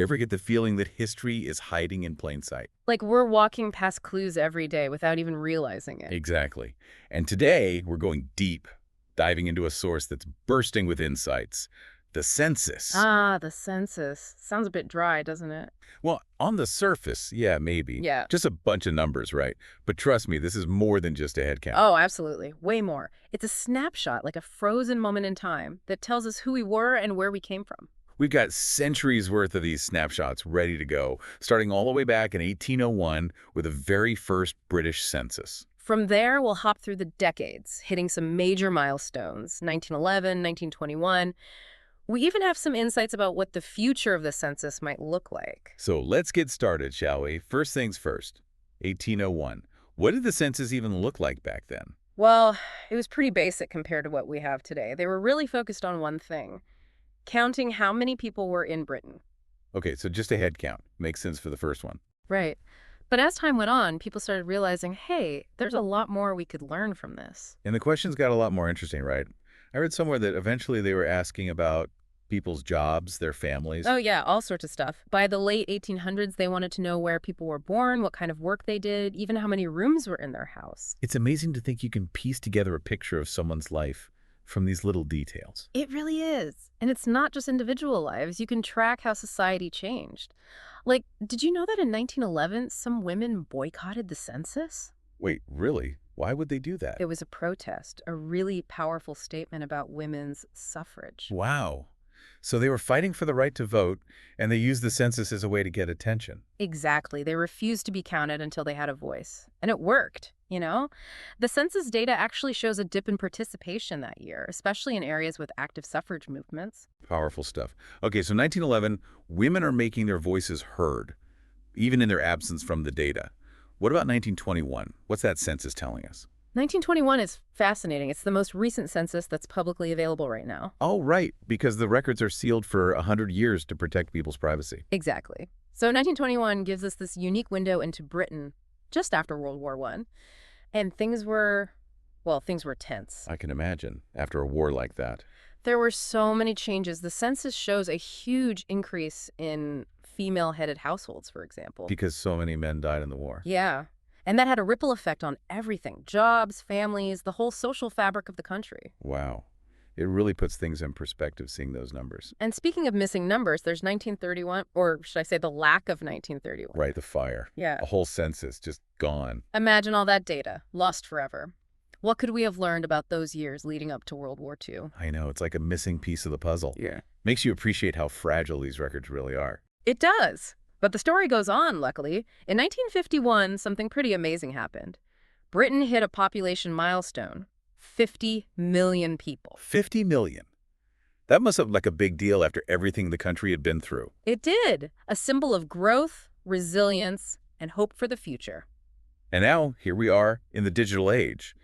Ever get the feeling that history is hiding in plain sight? Like we're walking past clues every day without even realizing it. Exactly. And today, we're going deep, diving into a source that's bursting with insights, the census. Ah, the census. Sounds a bit dry, doesn't it? Well, on the surface, yeah, maybe. Yeah. Just a bunch of numbers, right? But trust me, this is more than just a head count. Oh, absolutely. Way more. It's a snapshot, like a frozen moment in time that tells us who we were and where we came from. We've got centuries worth of these snapshots ready to go, starting all the way back in 1801 with the very first British census. From there, we'll hop through the decades, hitting some major milestones, 1911, 1921. We even have some insights about what the future of the census might look like. So let's get started, shall we? First things first, 1801. What did the census even look like back then? Well, it was pretty basic compared to what we have today. They were really focused on one thing, counting how many people were in Britain. Okay, so just a head count. Makes sense for the first one. Right. But as time went on, people started realizing, hey, there's a lot more we could learn from this. And the questions got a lot more interesting, right? I read somewhere that eventually they were asking about people's jobs, their families. Oh, yeah, all sorts of stuff. By the late 1800s, they wanted to know where people were born, what kind of work they did, even how many rooms were in their house. It's amazing to think you can piece together a picture of someone's life from these little details. It really is. And it's not just individual lives. You can track how society changed. Like, did you know that in 1911, some women boycotted the census? Wait, really? Why would they do that? It was a protest, a really powerful statement about women's suffrage. Wow. So they were fighting for the right to vote, and they used the census as a way to get attention. Exactly. They refused to be counted until they had a voice. And it worked, you know? The census data actually shows a dip in participation that year, especially in areas with active suffrage movements. Powerful stuff. Okay, so 1911, women are making their voices heard, even in their absence from the data. What about 1921? What's that census telling us? 1921 is fascinating. It's the most recent census that's publicly available right now. Oh, right, because the records are sealed for 100 years to protect people's privacy. Exactly. So 1921 gives us this unique window into Britain just after World War I. And things were tense. I can imagine, after a war like that. There were so many changes. The census shows a huge increase in female-headed households, for example. Because so many men died in the war. Yeah. And that had a ripple effect on everything. Jobs, families, the whole social fabric of the country. Wow. It really puts things in perspective seeing those numbers. And speaking of missing numbers, there's 1931, or should I say the lack of 1931. Right, the fire. Yeah. A whole census just gone. Imagine all that data, lost forever. What could we have learned about those years leading up to World War II? I know, it's like a missing piece of the puzzle. Yeah. Makes you appreciate how fragile these records really are. It does. But the story goes on, luckily. In 1951, something pretty amazing happened. Britain hit a population milestone. 50 million people. 50 million. That must have looked like a big deal after everything the country had been through. It did. A symbol of growth, resilience, and hope for the future. And now, here we are in the digital age.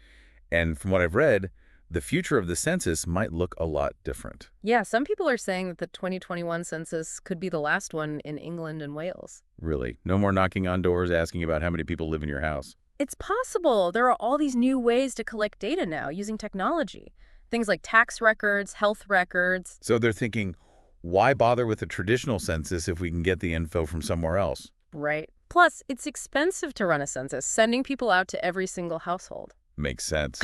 And from what I've read, the future of the census might look a lot different. Yeah, some people are saying that the 2021 census could be the last one in England and Wales. Really. No more knocking on doors asking about how many people live in your house. It's possible. There are all these new ways to collect data now using technology. Things like tax records, health records. So they're thinking, why bother with a traditional census if we can get the info from somewhere else? Right. Plus, it's expensive to run a census, sending people out to every single household. Makes sense.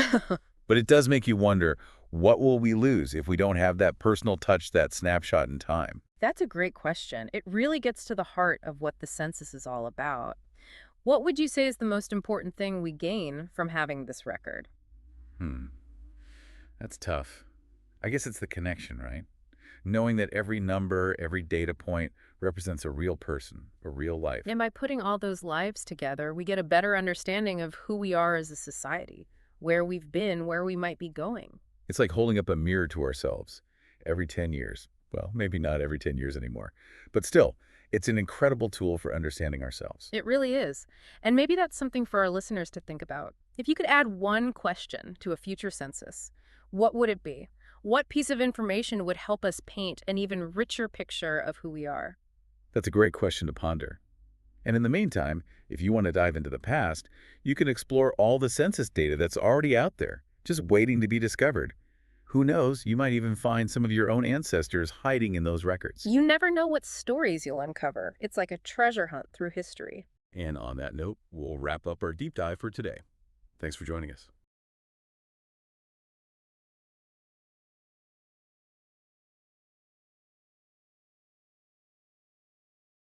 But it does make you wonder, what will we lose if we don't have that personal touch, that snapshot in time? That's a great question. It really gets to the heart of what the census is all about. What would you say is the most important thing we gain from having this record? That's tough. I guess it's the connection, right? Knowing that every number, every data point represents a real person, a real life. And by putting all those lives together, we get a better understanding of who we are as a society, where we've been, where we might be going. It's like holding up a mirror to ourselves every 10 years. Well, maybe not every 10 years anymore. But still, it's an incredible tool for understanding ourselves. It really is. And maybe that's something for our listeners to think about. If you could add one question to a future census, what would it be? What piece of information would help us paint an even richer picture of who we are? That's a great question to ponder. And in the meantime, if you want to dive into the past, you can explore all the census data that's already out there, just waiting to be discovered. Who knows, you might even find some of your own ancestors hiding in those records. You never know what stories you'll uncover. It's like a treasure hunt through history. And on that note, we'll wrap up our deep dive for today. Thanks for joining us.